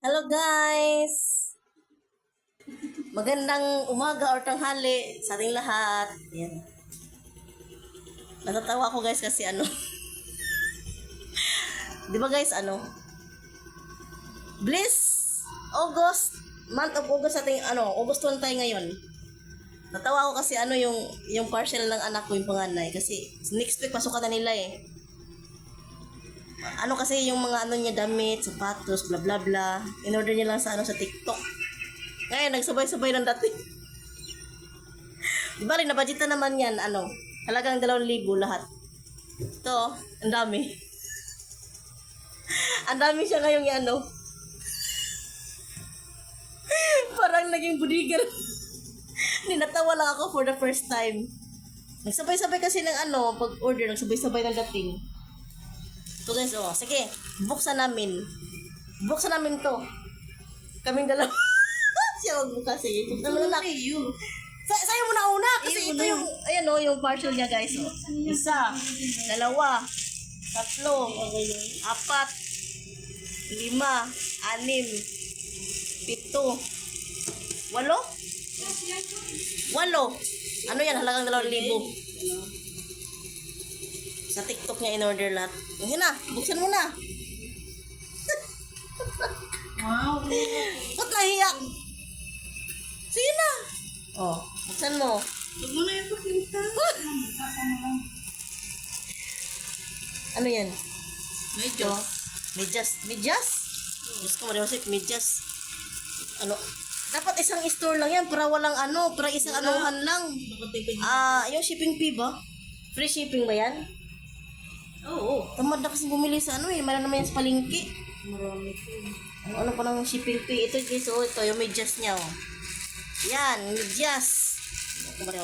Hello guys! Magandang umaga or tanghali sa ating lahat. Yan. Natatawa ako guys kasi di ba guys Bliss August, month of August ating August 1 tayo ngayon. Natawa ako kasi yung parcel ng anak ko yung panganay kasi next week pasukan na nila eh. Kasi yung mga niya damit, sapatos, bla bla bla. In-order niya lang sa sa TikTok. Ngayon nagsabay-sabay ng dati. Di ba rin nabudgetan naman yan halagang 2,000 lahat. Ito, ang dami. Ang dami siya ngayong parang naging bodyguard. Ninatawa lang ako for the first time. Nagsabay-sabay kasi ng pag-order, nagsabay-sabay ng dating. So guys, sige, buksan namin. Buksan namin to. Kaming dalawa. Siya magbukas, sige. Buksan mo na. Sa'yo mo na una. Kasi ito yung, yung parcel niya guys. Isa, dalawa, tatlo, apat, lima, anim, pito, walo? Walo. Ano yan? Halagang 2,000. Sa TikTok niya in-order lahat. Sige na, buksan mo na. Wow. Ba't nahiyak? Sige na. Buksan mo. Huwag mo na yung pakita. Ano yan? Medyo. Medyas. Medyas? Diyos ko, Mariosip, medyas. Dapat isang store lang yan para walang para isang anuhan lang. Nakatipid. Yung shipping fee ba? Free shipping ba yan? Oo. Tamad na kasi bumili sa Mara naman yan sa palengke. Marami po. Ano pa ng shipping fee? Ito guys, ito yung medyas niya, Yan, medyas. Ako ba rin,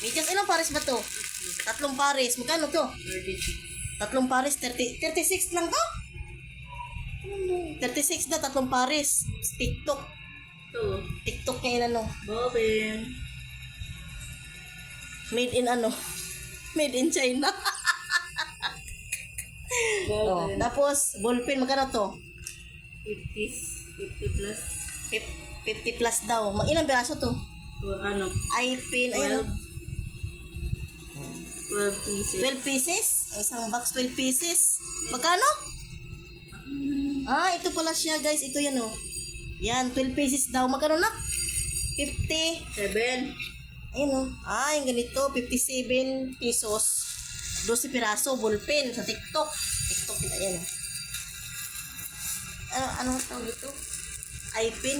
medyas, ilang pares ba to? 3 pares. Magkano to? 36. 3 pares, 36 lang to? 36 na, 3 pares. TikTok. Ito. TikTok niya Bobin. Made in Made in China. Bobin. Tapos, ballpen, magkano to? 50 plus. 50 plus daw. Ilang piraso to? Eye pin, 12 pieces. 12 pieces? Isang box 12 pieces. Magkano? Ito pala siya guys. Ito yan Yan, 12 pieces daw. Magkano na? 50. 7. Ayun yung ganito. 57 pesos. 12 piraso. Ballpen sa TikTok. TikTok nila yan Ano tawag ito? Eye pin.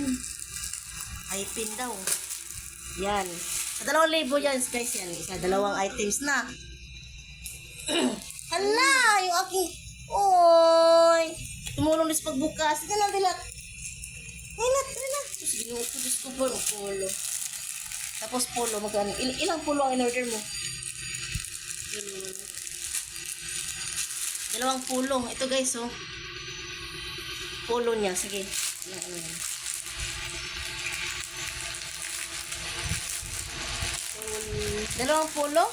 Eye pin daw. Yan. Sa 2,000 yan guys yan. Isa, 2 items na. Hala! Yung aking... Oy! Tumulong din sa pagbukas. Sige lang, dilat. Dilat. Tapos ginuha ko. Diyos ko po. Polo. Tapos polo. Magkano? Ilang polo ang in-order mo? 2 polo. Ito guys, polo niya. Sige. Yan. 2 polo?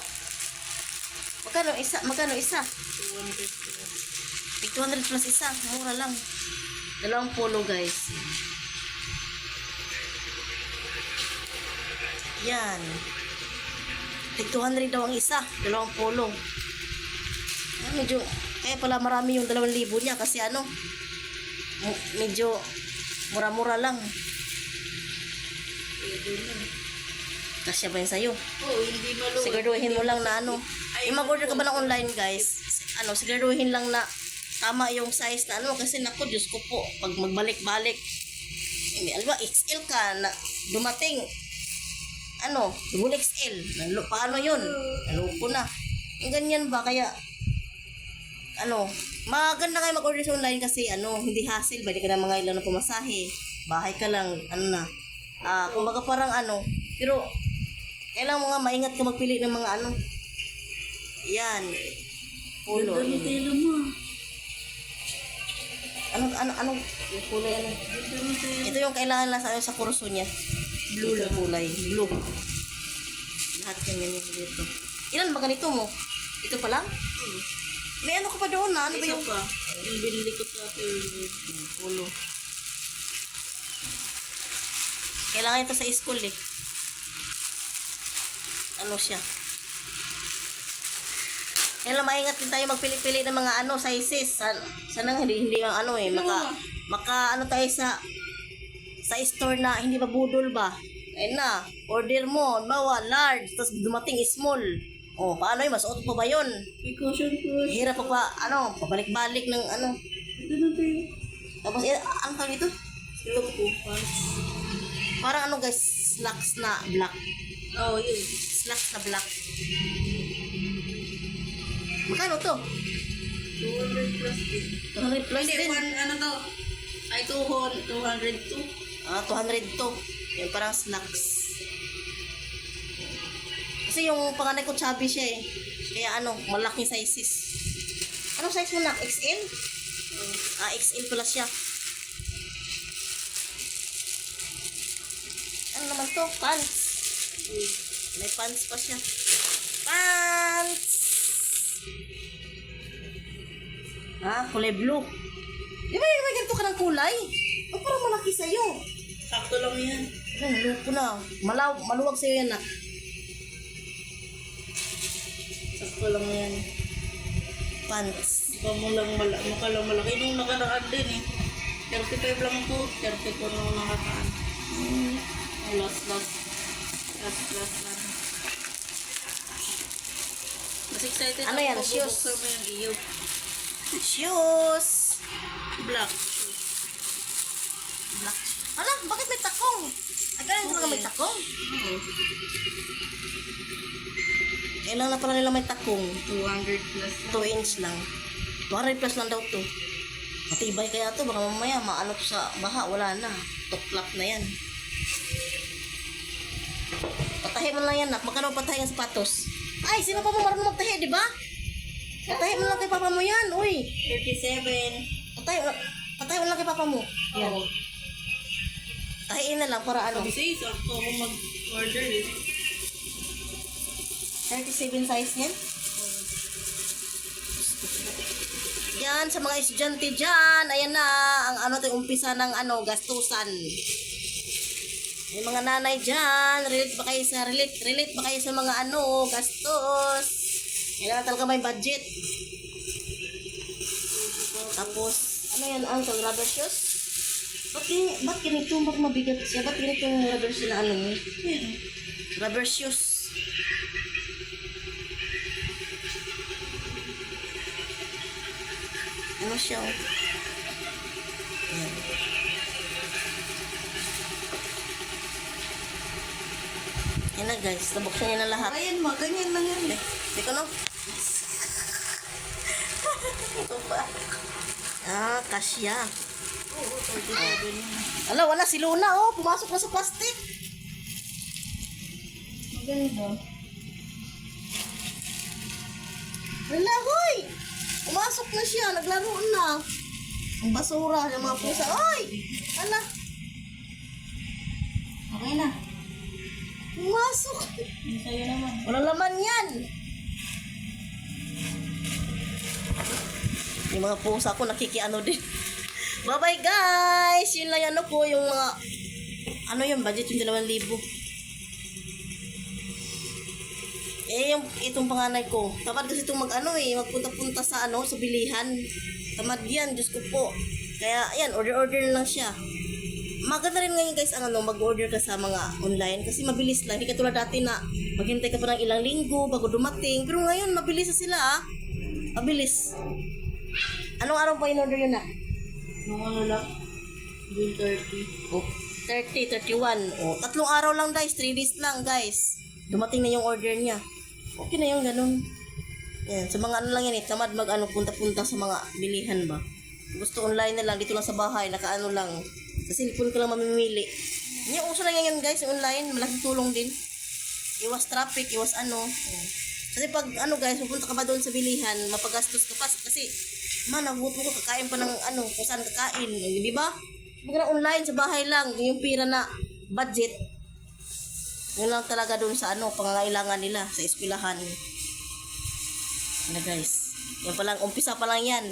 Magkano isa? 200 plus isa. Mura lang. 2 polo guys. Yan. 200 daw ang isa. 2 polo. Medyo, kaya pala marami yung 2,000 niya kasi medyo mura-mura lang. Kasya ba yun sa'yo? Oo, hindi malo. Siguraduhin mo lang na yung mag-order ka ba ng online guys, siguraduhin lang na tama yung size na kasi naku, Diyos ko po, pag magbalik-balik, hindi, XL ka, na dumating, double XL, paano yun? Nalupo na. Yung ganyan ba, kaya, maganda kayo mag-order sa online kasi, hindi hassle, hindi ka na mga ilang na pumasahe, bahay ka lang, kumbaga parang pero, kailangan mga maingat ka magpili ng mga yan, pulo. Ganda ng tela mo. Anong yung kulay Ganda ng tela. Ito yung kailangan lang sa kurso niya. Blue lang kulay. Blue. Lahat yung ganyan dito. Ilan ba ganito mo? Ito pa lang? May ka pa doon na? Ano ba Isa yung... pa. Yung binili ko sa Pulo. Kailangan ito sa school eh. Ano siya? Kaya lang maingat din tayo magpili-pili ng mga ano sizes. Sana hindi ang ano eh maka ano tayo sa store na hindi mabudol ba. Ayun na, order mo, bawa large, tapos dumating small. Oh, paano yun? Masuot pa ba yun? May cushion push. Hirap pa ano, pabalik-balik ng ano. Ito na tayo. Tapos ang tawag ito? Ito po. Pants. Parang ano guys, slacks na black. Oh, yun. Slacks na black. Magkano to? 200 plus din. 200 plus Hindi, din. ano to? Ay, 200 to. 200 to. Yung parang slacks. Kasi yung panganay ko chubby siya eh. Kaya ano, malaking sizes. Anong size mo na? XL? XL pala siya. Ano naman to? Pants. May pants pa siya. Pants! Kulay blue. Di ba may ganito ka ng kulay? O parang malaki sa'yo. Sakto lang yan. Loko na. Maluwag sa'yo yan, nak. Sakto lang yan. Pants. Mukha lang malaki. Nung nakaraan din eh. 35 lang po. 34 nung nakaraan. Last lang. Mas excited Ano yan? ako. Shoes? Bubuksan mo yung iyo. Shoes. Black. Black. Alam, bakit may takong? Ay, ganun talaga may takong. Oo. Kailan na pala nila may takong? 200 plus. 2 inch lang. 200 plus lang daw to. Matibay kaya to. Baka mamaya maano to sa baha. Wala na. Tuklap na yan. Patahi mo lang yan, nak. Magkano patahi ng sapatos? Ay, sino pa mo marunong magtahi, di ba? Patahi mo lang kay papa mo yan. Uy. 37. Patahi mo lang kay papa mo. Yan. Oo. Tahiin na lang para ano. Kasi sakto ako mag-order eh. 37 size niyan. Yan, sa mga estudyante dyan, ayan na, ang ano to, umpisa ng ano, gastusan. Yung mga nanay dyan, relate ba kayo sa mga ano, gastos? Kailangan talaga may budget. Tapos, ano yan, ang rubber shoes? Ba't ganito? Ba't mabigat siya? Ba't ganito yung rubber shoes na ano mo? Rubber shoes. Ano siya? Ayan. Yan na guys, nabuksan niya na lahat. Ayan mo, ganyan lang yan. Hindi ko na. Ito pa. Kasya. Oo, 37. Ala, wala si Luna oh. Pumasok na sa plastic. Maganda. Wala, hoy! Pumasok na siya. Naglaro na. Ang basura ng mga pusa. Ay! Ala. Okay na. Pumasok. Yung sa'yo naman. Walang laman yan. Yung mga pusa ko nakikiano din. Bye-bye guys! Yun lang ano po yung mga... Ano yung budget yung 2,000. Yung itong panganay ko. Tamad kasi itong magpunta-punta sa sa bilihan. Tamad yan, Diyos ko po. Kaya ayan, order na lang siya. Maganda rin ngayon guys ang mag-order ka sa mga online kasi mabilis lang. Hindi katulad dati na maghintay ka pa ng ilang linggo bago dumating. Pero ngayon mabilis na sila Mabilis. Anong araw pa in-order yun na? Nung ano lang. June 30. Oh, 30, 31. Oh, 3 araw lang guys, 3 days lang guys. Dumating na yung order niya. Okay na yung ganun. Yan, sa mga lang yan tamad punta-punta sa mga bilihan ba. Gusto online na lang, dito lang sa bahay, nakaano lang. Sa cellphone ko lang mamimili. Yung uso lang yan guys, online, malaking tulong din. Iwas traffic, iwas Oh. Kasi pag guys, pupunta ka ba doon sa bilihan, mapagastos ka pa kasi nabuto ko kakain pa ng kung saan kakain, di ba? Pag online sa bahay lang, yung pira na budget. Yun lang talaga doon sa pangangailangan nila sa eskwelahan. Guys, yan pa lang, umpisa pa lang yan.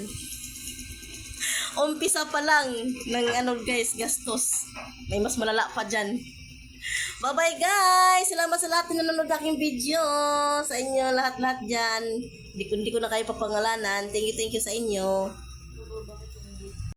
Umpisa pa lang ng guys, gastos. May mas malala pa dyan. Bye-bye guys! Salamat sa lahat na nanonood aking video. Sa inyo, lahat-lahat dyan. Hindi ko na kayo papangalanan. Thank you sa inyo.